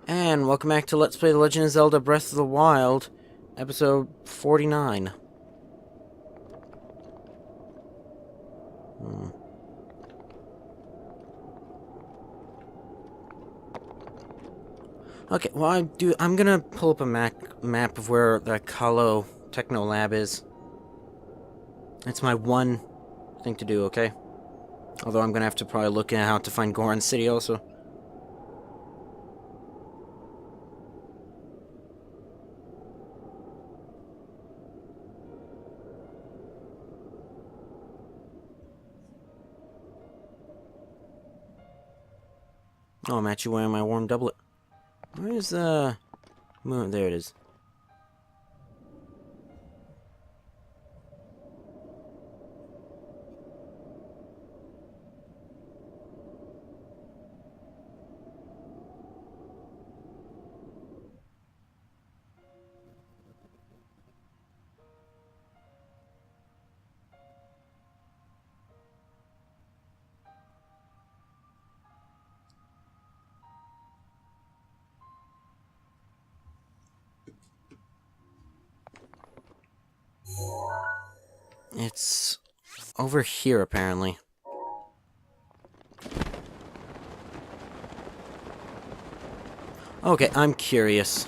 And welcome back to Let's Play The Legend of Zelda Breath of the Wild, episode 49. Okay, well I'm gonna pull up a map of where the Kalo Techno Lab is. It's my one thing to do, okay? Although I'm gonna have to probably look at how to find Goron City also. Oh, I'm actually wearing my warm doublet. Where's the moon? There it is. It's over here, apparently. Okay, I'm curious.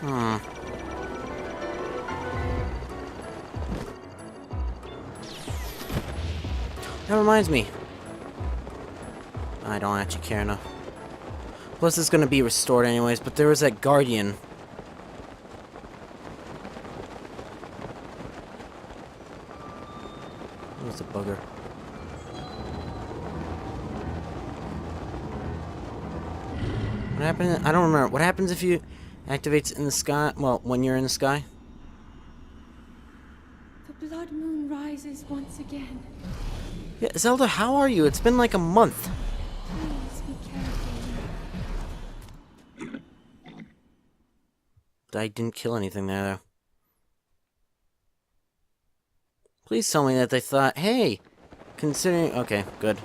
Hmm. That reminds me. I don't actually care enough. Plus, it's gonna be restored anyways, but there was that guardian. Where's the bugger? What happened? I don't remember. What happens if you activates in the sky? Well, when you're in the sky? The blood moon rises once again. Yeah, Zelda, how are you? It's been like a month. Please be careful. I didn't kill anything there, though. Please tell me that they thought, hey, considering... Okay, good.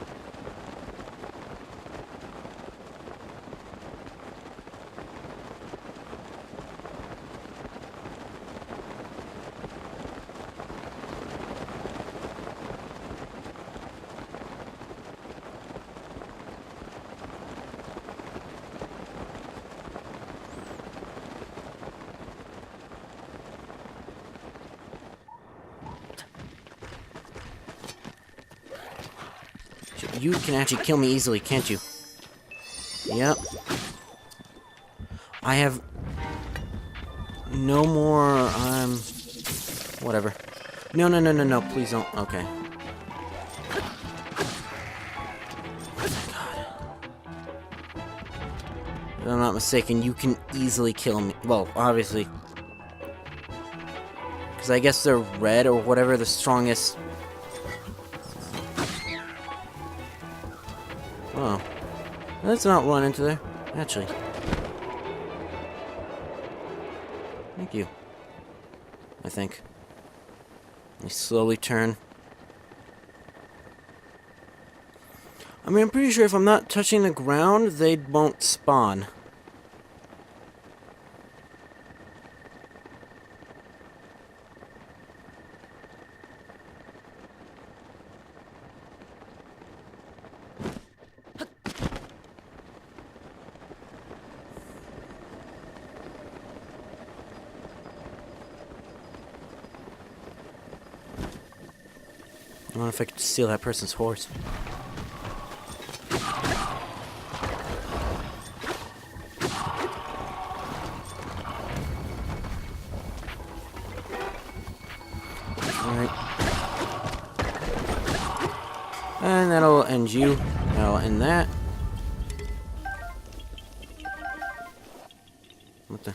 You can actually kill me easily, can't you? Yep. I have no more, whatever. No, no, no, no, no, please don't. Okay. God. If I'm not mistaken, you can easily kill me. Well, obviously. Because I guess they're red or whatever, the strongest... Oh. Let's not run into there. Actually. Thank you. I think. I slowly turn. I mean, I'm pretty sure if I'm not touching the ground, they won't spawn. I wonder if I could steal that person's horse. Alright. And that'll end you. That'll end that. What the?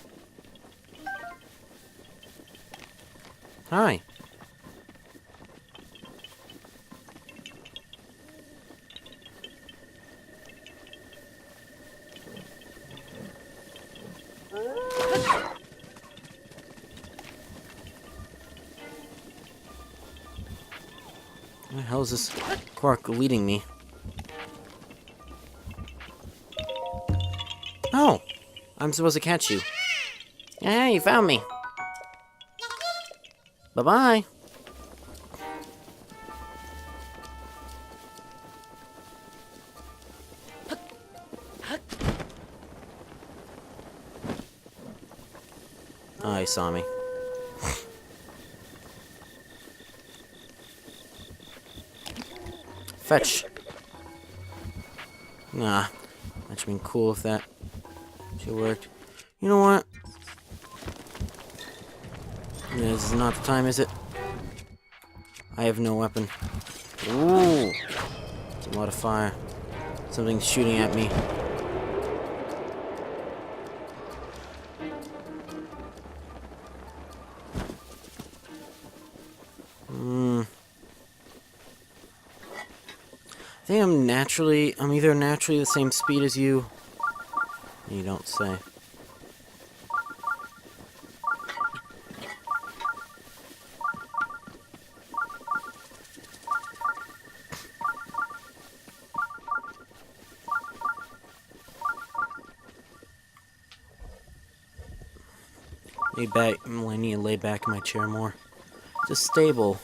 Hi. hell is this Quark leading me? Oh! I'm supposed to catch you. Hey, you found me. Bye-bye. Oh, he saw me. Fetch. Nah. That'd been cool if that shit worked. You know what? Yeah, this is not the time, is it? I have no weapon. Ooh! It's a lot of fire. Something's shooting at me. I think I'm either naturally the same speed as you. You don't say. I need to lay back in my chair more. Just stable.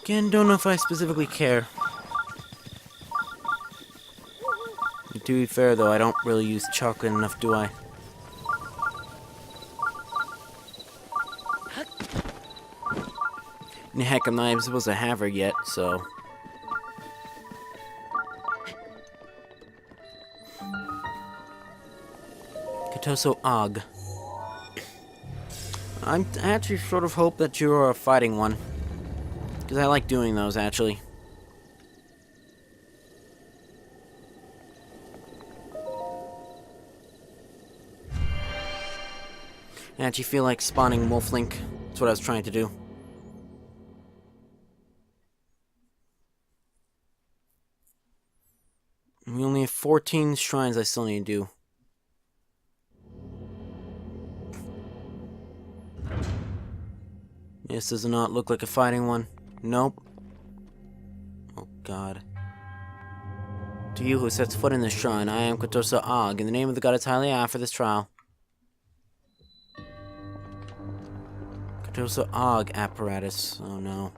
Again, don't know if I specifically care. To be fair, though, I don't really use chocolate enough, do I? And heck, I'm not even supposed to have her yet, so... Katoso Og. I actually sort of hope that you're a fighting one. Because I like doing those, actually. I actually feel like spawning Wolflink. That's what I was trying to do. We only have 14 shrines I still need to do. This does not look like a fighting one. Nope. Oh god. To you who sets foot in this shrine, I am Katosa Og. In the name of the goddess highly I offer this trial. Katosa Og apparatus. Oh no.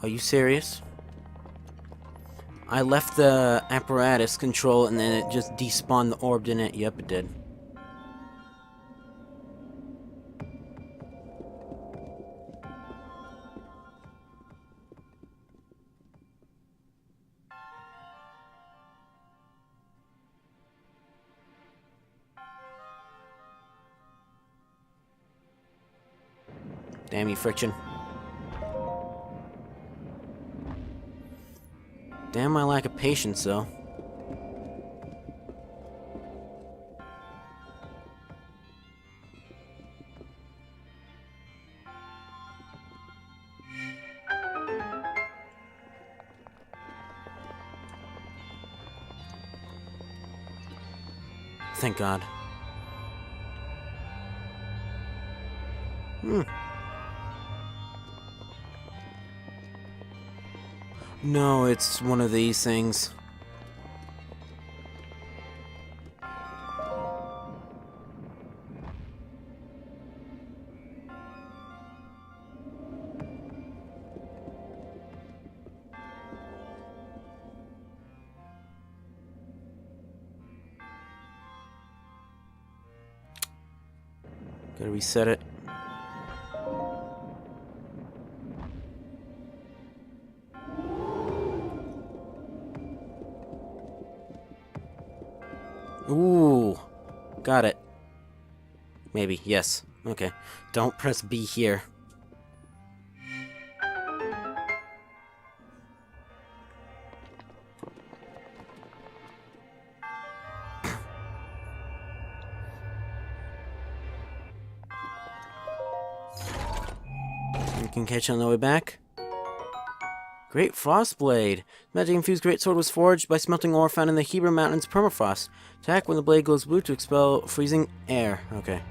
Are you serious? I left the apparatus control and then it just despawned the orb, didn't it? Yep, it did. Damn you, Friction. Damn my lack of patience, though. Thank God. No, it's one of these things. Gotta reset it. Ooh, got it. Maybe, yes. Okay. Don't press B here. can catch on the way back. Great Frostblade. Magic-infused greatsword was forged by smelting ore found in the Hebron Mountains permafrost. Attack when the blade glows blue to expel freezing air. Okay.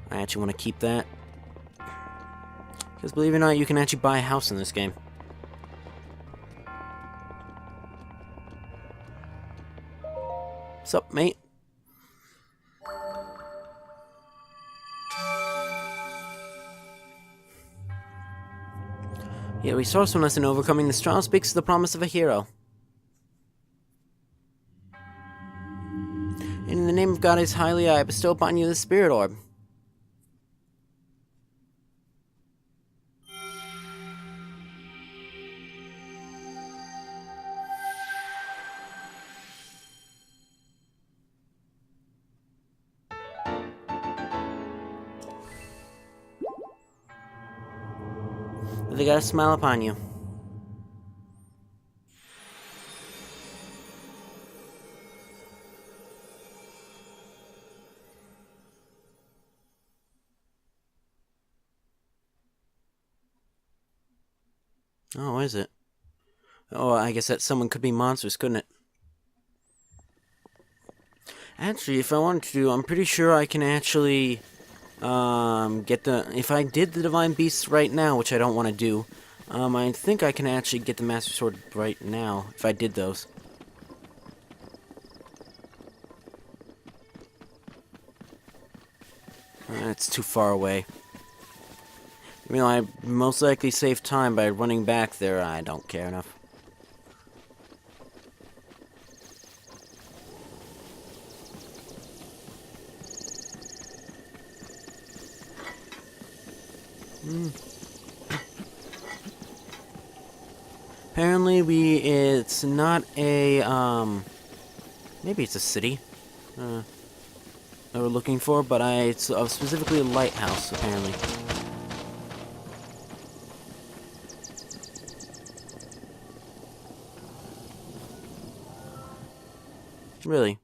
I actually want to keep that. Because believe it or not, you can actually buy a house in this game. Sup, mate? Yeah, resourcefulness in overcoming this trial speaks to the promise of a hero. And in the name of God is highly I bestow upon you the Spirit Orb. They got a smile upon you. Oh, is it? Oh, I guess that someone could be monsters, couldn't it? Actually, if I wanted to, I'm pretty sure I can actually get the... If I did the Divine Beasts right now, which I don't want to do, I think I can actually get the Master Sword right now, if I did those. It's too far away. I mean, I most likely save time by running back there. I don't care enough. Apparently, it's not a, maybe it's a city, that we're looking for, but it's specifically a lighthouse, apparently. Really?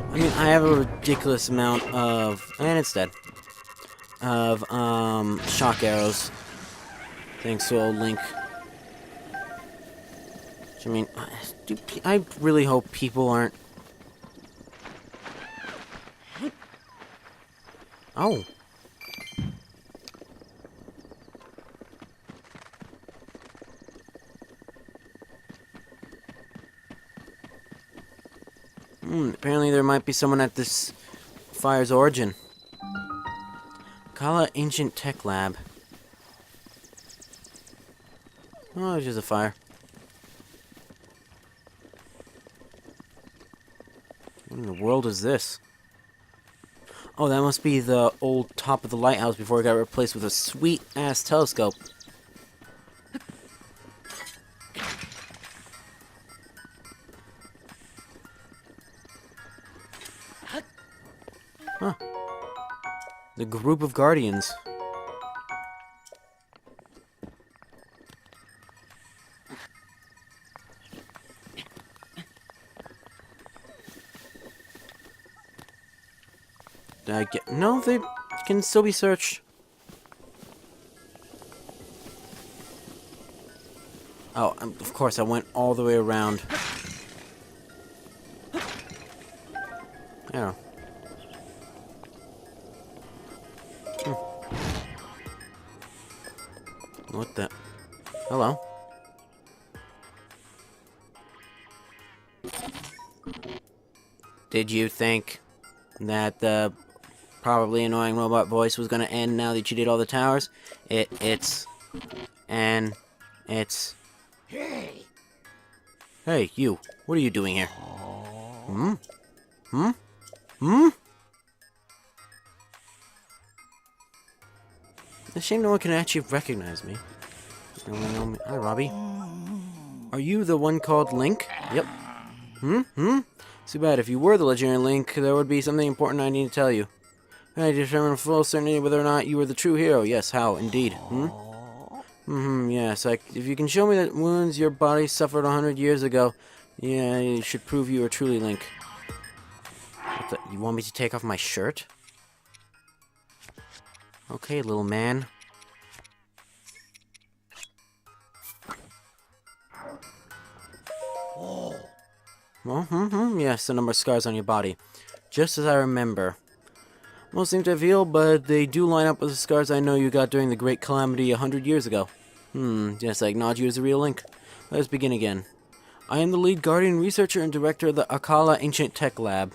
I mean, I have a ridiculous amount of, and it's dead, of, shock arrows, thanks to old Link. Which, I mean, I really hope people aren't... Oh. Apparently there might be someone at this fire's origin. Kala Ancient Tech Lab. Oh, it's just a fire. What in the world is this? Oh, that must be the old top of the lighthouse before it got replaced with a sweet-ass telescope. Huh. The group of guardians. Did I get... No, they can still be searched. Oh, of course, I went all the way around. Yeah. What the... Hello? Did you think that the probably annoying robot voice was gonna end now that you did all the towers? It's... Hey, you. What are you doing here? Hmm? Hmm? Hmm? It's a shame no one can actually recognize me. No one know me. Hi, Robbie. Are you the one called Link? Yep. Too bad. If you were the legendary Link, there would be something important I need to tell you. I determine with full certainty whether or not you were the true hero. Yes, how? Indeed. Yes. If you can show me the wounds your body suffered 100 years ago, yeah, you should prove you are truly Link. You want me to take off my shirt? Okay, little man. Well, yes, the number of scars on your body. Just as I remember. Most seem to have healed, but they do line up with the scars I know you got during the Great Calamity 100 years ago. Yes, I acknowledge you as the real Link. Let us begin again. I am the lead guardian researcher and director of the Akala Ancient Tech Lab.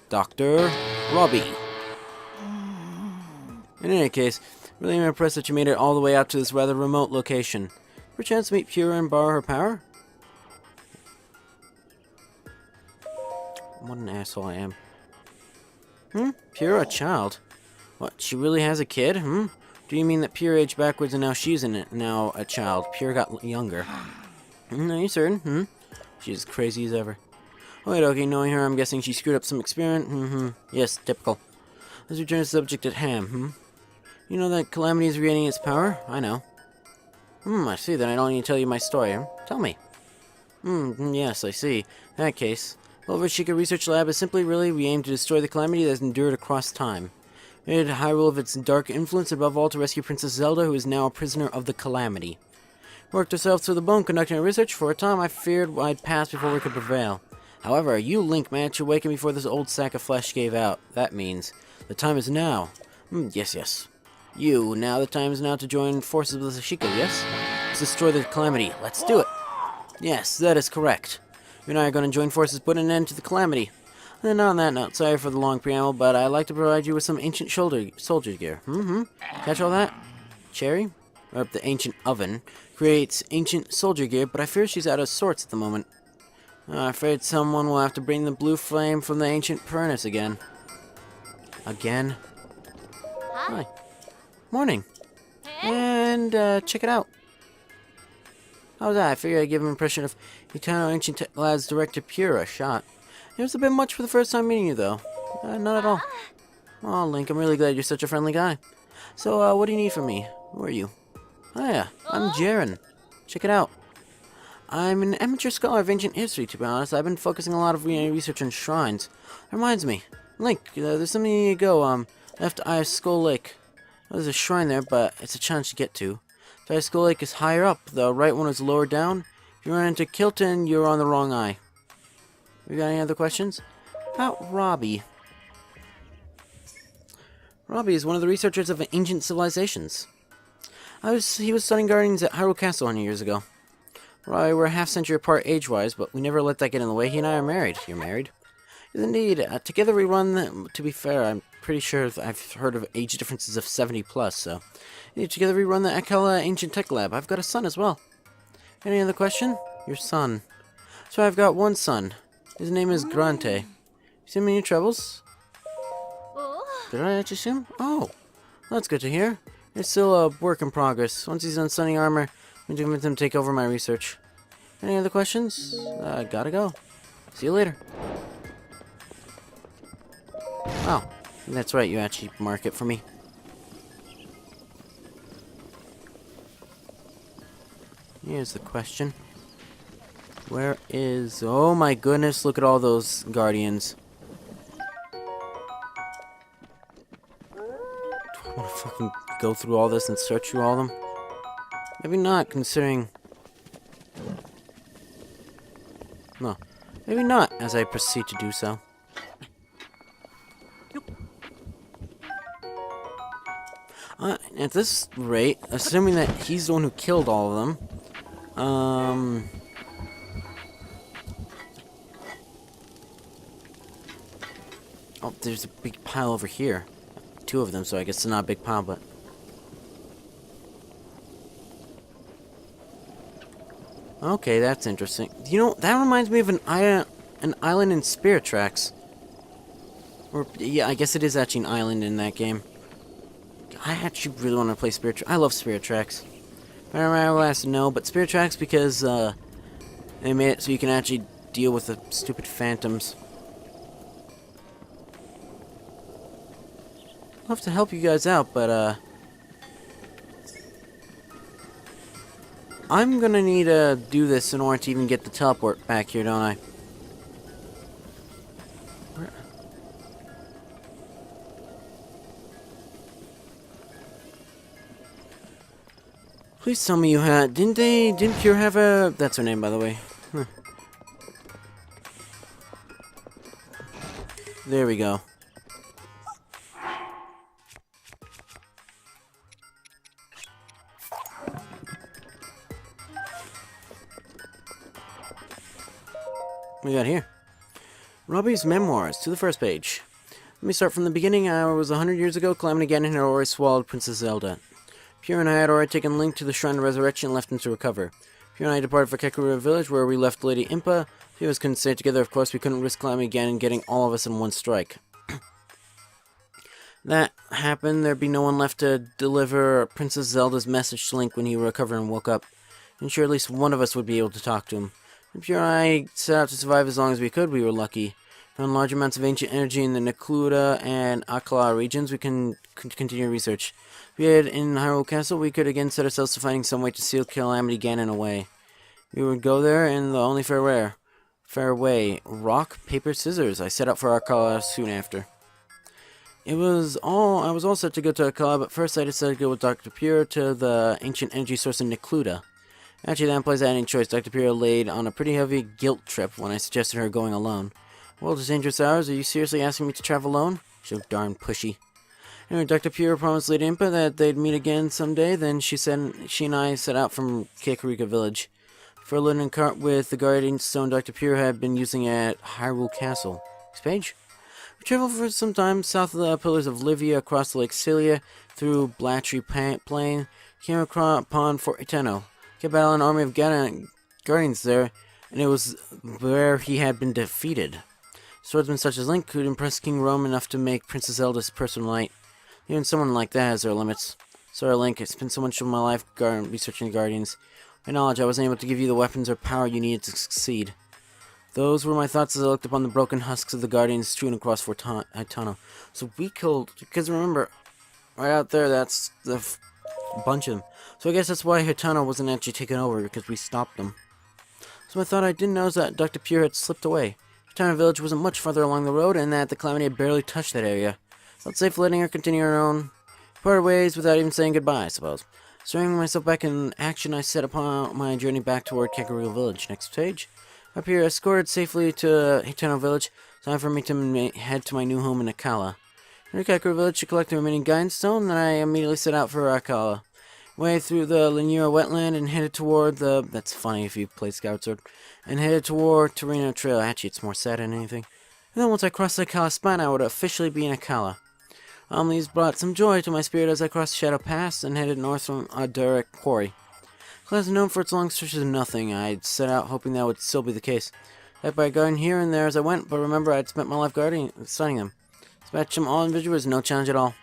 Dr. Robbie. In any case, really am impressed that you made it all the way out to this rather remote location. Perchance meet Pura and borrow her power? What an asshole I am. Pura, a child? What, she really has a kid? Do you mean that Pura aged backwards and now she's now a child? Pura got younger. Are you certain? She's as crazy as ever. Wait, okay, knowing her, I'm guessing she screwed up some experiment. Yes, typical. Let's return to the subject at hand. You know that Calamity is regaining its power? I know. I see, then I don't need to tell you my story. Tell me. Yes, I see. In that case, well, Vashika Research Lab is simply we aim to destroy the Calamity that has endured across time. Rid Hyrule of its dark influence, above all to rescue Princess Zelda, who is now a prisoner of the Calamity. Worked ourselves to the bone conducting our research. For a time, I feared I'd pass before we could prevail. However, you, Link, managed to awaken before this old sack of flesh gave out. That means the time is now. Yes. Now the time is now to join forces with Vashika, yes? Let's destroy the Calamity. Let's do it. Yes, that is correct. You and I are going to join forces, put an end to the Calamity. And on that note, sorry for the long preamble, but I'd like to provide you with some ancient soldier gear. Catch all that? Cherry? Or the ancient oven creates ancient soldier gear, but I fear she's out of sorts at the moment. I'm afraid someone will have to bring the blue flame from the ancient furnace again. Again? Hi. Morning. And, check it out. How's that? I figured I'd give an impression of Eternal Ancient Tech Lab's director Pura a shot. It was a bit much for the first time meeting you, though. Not at all. Oh, Link, I'm really glad you're such a friendly guy. So, what do you need from me? Who are you? Oh, yeah. I'm Jaren. Check it out. I'm an amateur scholar of ancient history, to be honest. I've been focusing a lot of research on shrines. It reminds me. Link, there's something you need to go, left Eye Skull Lake. There's a shrine there, but it's a challenge to get to. Eye Skull Lake is higher up. The right one is lower down. If you run into Kilton, you're on the wrong eye. You got any other questions? About Robbie. Robbie is one of the researchers of ancient civilizations. He was studying Guardians at Hyrule Castle 100 years ago. Robbie, we're a half-century apart age-wise, but we never let that get in the way. He and I are married. You're married? Yes, indeed. Together we run to be fair, I'm pretty sure I've heard of age differences of 70+, so... Together we run the Akala Ancient Tech Lab. I've got a son as well. Any other question? Your son. So I've got one son. His name is Grante. You see him in your troubles? Did I actually see him? Oh, that's good to hear. It's still a work in progress. Once he's done stunning armor, I'm going to convince him to take over my research. Any other questions? Gotta go. See you later. Oh, that's right. You actually mark it for me. Here's the question. Where is... Oh my goodness, look at all those guardians. Do I want to fucking go through all this and search through all of them? Maybe not, considering... No. Maybe not, as I proceed to do so. At this rate, assuming that he's the one who killed all of them... Oh, there's a big pile over here. Two of them, so I guess it's not a big pile, but... Okay, that's interesting. You know, that reminds me of an island in Spirit Tracks. Or, yeah, I guess it is actually an island in that game. I actually really want to play Spirit Tracks. I love Spirit Tracks. Panorama has to know, but Spirit Tracks because, They made it so you can actually deal with the stupid phantoms. I'll have to help you guys out, but, I'm gonna need to do this in order to even get the teleport back here, don't I? Please tell me you had... Didn't Pure have a... That's her name, by the way. Huh. There we go. What we got here? Robbie's memoirs, to the first page. Let me start from the beginning. I was 100 years ago. Calamity Ganon had already swallowed Princess Zelda. Pure and I had already taken Link to the Shrine of Resurrection and left him to recover. Pure and I departed for Kakariko Village, where we left Lady Impa. Few of us couldn't stay together, of course. We couldn't risk Calamity Ganon getting all of us in one strike. That happened. There'd be no one left to deliver Princess Zelda's message to Link when he recovered and woke up. And sure, at least one of us would be able to talk to him. If Pure and I set out to survive as long as we could, we were lucky. Found large amounts of ancient energy in the Necluda and Akala regions. We can continue research. If we had in Hyrule Castle, we could again set ourselves to finding some way to seal Calamity Ganon away. We would go there in the only fair way. Rock, paper, scissors. I set out for Akala soon after. I was all set to go to Akala, but first I decided to go with Dr. Pure to the ancient energy source in Necluda. Actually, that implies I had any choice. Dr. Pure laid on a pretty heavy guilt trip when I suggested her going alone. Well, it's dangerous hours. Are you seriously asking me to travel alone? So darn pushy. Anyway, Dr. Pure promised Lady Impa that they'd meet again someday. Then she and I set out from Kakariko Village. For a linen cart with the guardian stone Dr. Pure had been using at Hyrule Castle. Next page. We traveled for some time south of the Pillars of Livia, across Lake Celia, through Blatchy Plain, came upon Fort Eteno. Kept battling an army of guardians there, and it was where he had been defeated. Swordsmen such as Link could impress King Rome enough to make Princess Zelda's personal knight. Even someone like that has their limits. Sorry, Link, I spent so much of my life researching the Guardians. My knowledge, I wasn't able to give you the weapons or power you needed to succeed. Those were my thoughts as I looked upon the broken husks of the Guardians strewn across Fort Etano. So we killed... Because remember, right out there, that's the bunch of them. So I guess that's why Hitano wasn't actually taken over, because we stopped them. So I thought I didn't know is that Dr. Pure had slipped away. Hitano Village wasn't much farther along the road, and that the Calamity had barely touched that area. Felt safe letting her continue her own parted ways without even saying goodbye, I suppose. Throwing myself back in action, I set upon my journey back toward Kakariko Village. Next page. Up here, escorted safely to Hitano Village. Time for me to head to my new home in Akala. In Kakariko Village to collect the remaining guidance stone, then I immediately set out for Akala. Way through the Lanura wetland and headed toward the... That's funny if you play Scout Sword. And headed toward Torino Trail. Actually, it's more sad than anything. And then once I crossed the Akala spine, I would officially be in Akala. These brought some joy to my spirit as I crossed Shadow Pass and headed north from Aduric Quarry. Class known for its long stretches of nothing. I'd set out hoping that would still be the case. Led by a garden here and there as I went, but remember I'd spent my life studying them. Dispatch them all individually was no challenge at all.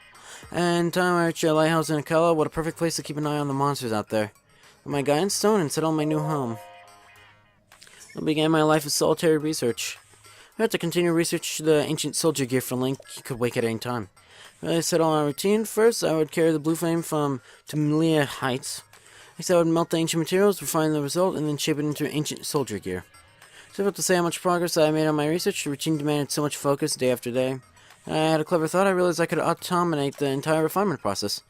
And time I reached a lighthouse in Akala, what a perfect place to keep an eye on the monsters out there. With my guidance stone and settled my new home. I began my life of solitary research. I had to continue research the ancient soldier gear for Link. He could wake at any time. When I set all my routine, first I would carry the blue flame from Tamilia Heights. Next I would melt the ancient materials, refine the result, and then shape it into ancient soldier gear. So about to say how much progress I made on my research, the routine demanded so much focus day after day. I had a clever thought. I realized I could automate the entire refinement process.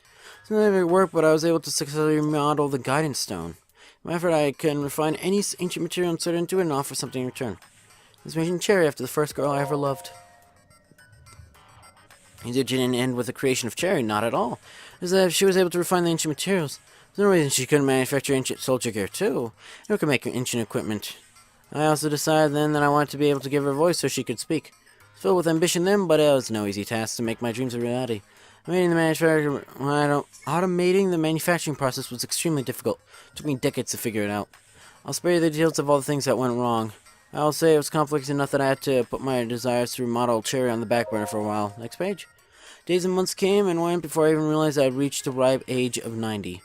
It's not every work, but I was able to successfully model the guidance stone. In my effort, I can refine any ancient material, insert into it, and offer something in return. This made Cherry after the first girl I ever loved. It didn't end with the creation of Cherry, not at all. As if she was able to refine the ancient materials. There's no reason she couldn't manufacture ancient soldier gear, too. Or could make ancient equipment. I also decided then that I wanted to be able to give her a voice so she could speak. Filled with ambition then, but it was no easy task to make my dreams a reality. Automating the manufacturing process was extremely difficult. It took me decades to figure it out. I'll spare you the details of all the things that went wrong. I'll say it was complex enough that I had to put my desires to remodel Cherry on the back burner for a while. Next page. Days and months came and went before I even realized I had reached the ripe age of 90.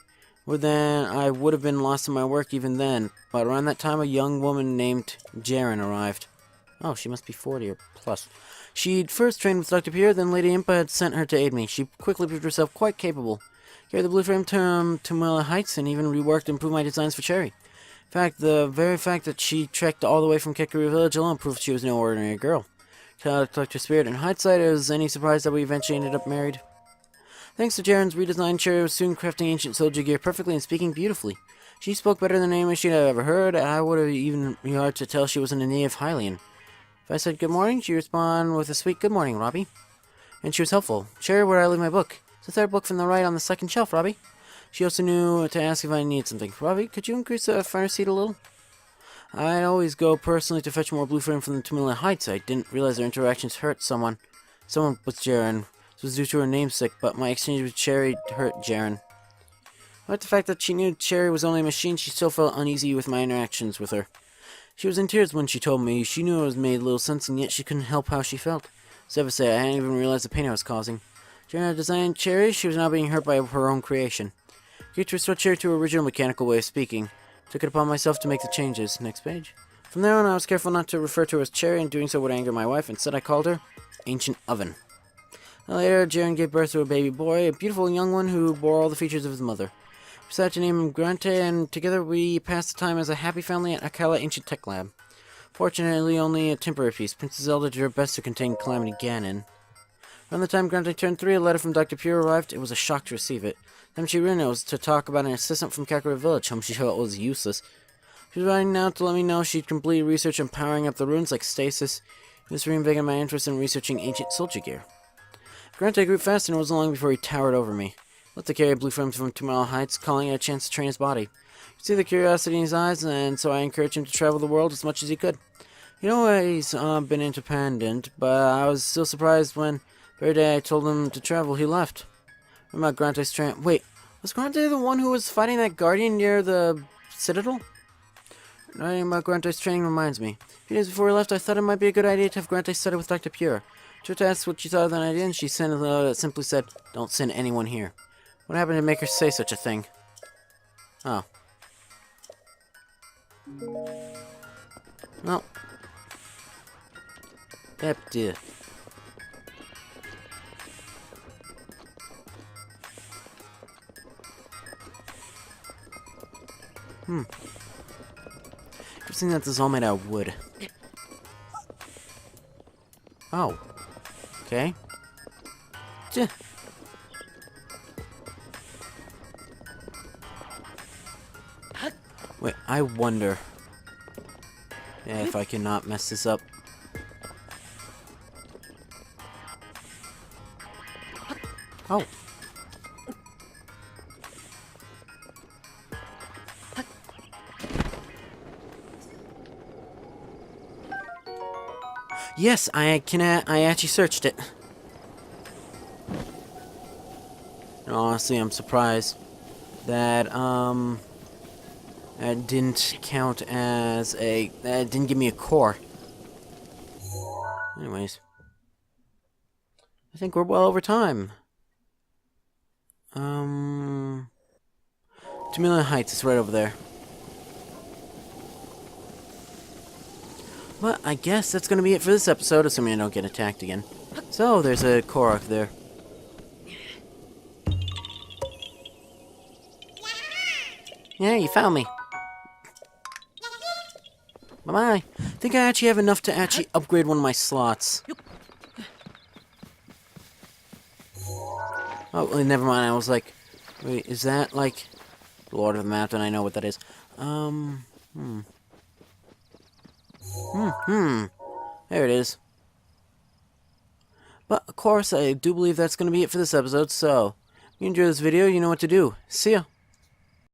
Well, then I would have been lost in my work even then. But around that time, a young woman named Jaren arrived. Oh, she must be 40 or plus. She'd first trained with Dr. Pierre, then Lady Impa had sent her to aid me. She quickly proved herself quite capable. Carried the blue frame to Tumela Heights and even reworked and improved my designs for Cherry. In fact, the very fact that she trekked all the way from Kekuru Village alone proved she was no ordinary girl. To collect her spirit. In hindsight, it was any surprise that we eventually ended up married. Thanks to Jaren's redesigned, Cherry was soon crafting ancient soldier gear perfectly and speaking beautifully. She spoke better than any machine I'd ever heard. I would have even been hard to tell she wasn't a native Hylian. If I said good morning, she'd respond with a sweet good morning, Robbie. And she was helpful. Cherry, where I leave my book. It's the third book from the right on the second shelf, Robbie. She also knew to ask if I needed something. Robbie, could you increase the fire seat a little? I'd always go personally to fetch more blue frame from the Tumela Heights. I didn't realize their interactions hurt someone. Someone with Jaren. This was due to her namesake, but my exchange with Cherry hurt Jaren. Despite the fact that she knew Cherry was only a machine, she still felt uneasy with my interactions with her. She was in tears when she told me. She knew it made little sense, and yet she couldn't help how she felt. It's devastating. I hadn't even realized the pain I was causing. Jaren had designed Cherry. She was now being hurt by her own creation. I to restore Cherry to her original mechanical way of speaking. Took it upon myself to make the changes. Next page. From there on, I was careful not to refer to her as Cherry, and doing so would anger my wife. Instead, I called her Ancient Oven. Later, Jaren gave birth to a baby boy, a beautiful young one who bore all the features of his mother. We decided to name him Grante, and together we passed the time as a happy family at Akala Ancient Tech Lab. Fortunately, only a temporary piece. Princess Zelda did her best to contain Calamity Ganon. Around the time Grante turned 3, a letter from Dr. Pure arrived. It was a shock to receive it. Then she read it was to talk about an assistant from Kakarot Village, whom she felt was useless. She was writing now to let me know she'd completed research on powering up the runes like stasis. This reinvigorated my interest in researching ancient soldier gear. Grante grew fast, and it wasn't long before he towered over me. Let to carry blue frames from Tumela Heights, calling it a chance to train his body. You could see the curiosity in his eyes, and so I encouraged him to travel the world as much as he could. He'd always been independent, but I was still surprised when, the very day I told him to travel, he left. Remember about Grante's train? Wait, was Grante the one who was fighting that guardian near the Citadel? Writing about Grante's training reminds me. A few days before he left, I thought it might be a good idea to have Grante study with Dr. Pure. She asked what she thought of that idea, and she sent a note that simply said, "Don't send anyone here." What happened to make her say such a thing? Oh. Well. That did. Interesting that this is all made out of wood. Oh. Okay. Duh. Wait, I wonder if I cannot mess this up. Oh. Yes, I actually searched it. And honestly, I'm surprised that it didn't count as a it didn't give me a core. Anyways, I think we're well over time. Tumela Heights is right over there. Well, I guess that's gonna be it for this episode, assuming I don't get attacked again. So, there's a Korok there. Yeah, you found me. Bye-bye. I think I actually have enough to actually upgrade one of my slots. Oh, well, never mind. I was like, wait, is that like Lord of the Map? And I know what that is. There it is. But, of course, I do believe that's going to be it for this episode, so if you enjoyed this video, you know what to do. See ya!